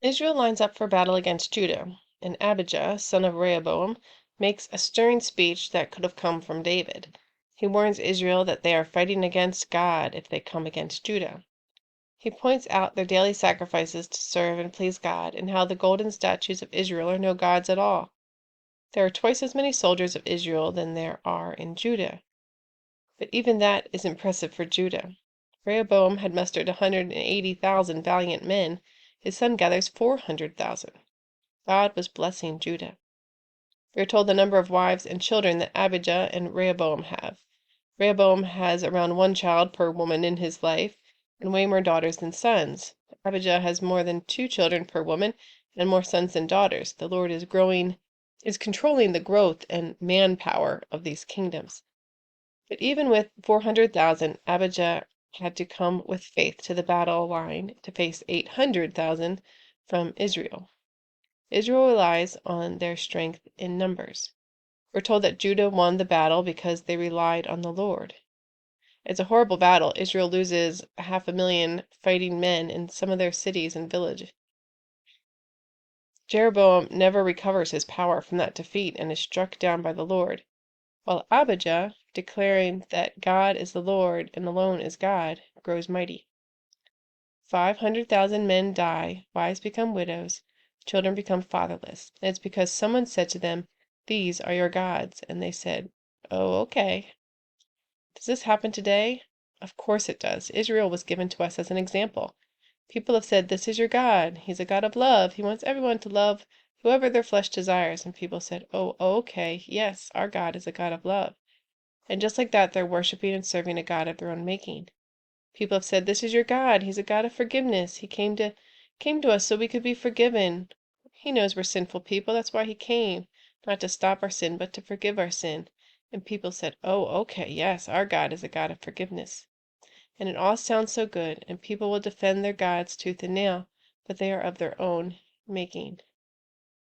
Israel lines up for battle against Judah, and Abijah, son of Rehoboam, makes a stirring speech that could have come from David. He warns Israel that they are fighting against God if they come against Judah. He points out their daily sacrifices to serve and please God, and how the golden statues of Israel are no gods at all. There are twice as many soldiers of Israel than there are in Judah. But even that is impressive for Judah. Rehoboam had mustered 180,000 valiant men. His son gathers 400,000. God was blessing Judah. We are told the number of wives and children that Abijah and Rehoboam have. Rehoboam has around one child per woman in his life, and way more daughters than sons. Abijah has more than 2 children per woman, and more sons than daughters. The Lord is controlling the growth and manpower of these kingdoms. But even with 400,000, Abijah had to come with faith to the battle line to face 800,000 from Israel. Israel relies on their strength in numbers. We're told that Judah won the battle because they relied on the Lord. It's a horrible battle. Israel loses 500,000 fighting men in some of their cities and villages. Jeroboam never recovers his power from that defeat and is struck down by the Lord, while Abijah, declaring that God is the Lord and alone is God, grows mighty. 500,000 men die, wives become widows, children become fatherless, and it's because someone said to them, "These are your gods," and they said, "Oh, okay." Does this happen today? Of course it does. Israel was given to us as an example. People have said, "This is your God. He's a God of love. He wants everyone to love whoever their flesh desires." And people said, "Oh, okay. Yes, our God is a God of love." And just like that, they're worshiping and serving a God of their own making. People have said, "This is your God. He's a God of forgiveness. He came to us so we could be forgiven. He knows we're sinful people. That's why he came, not to stop our sin, but to forgive our sin." And people said, "Oh, okay, yes, our God is a God of forgiveness." And it all sounds so good, and people will defend their gods tooth and nail, but they are of their own making.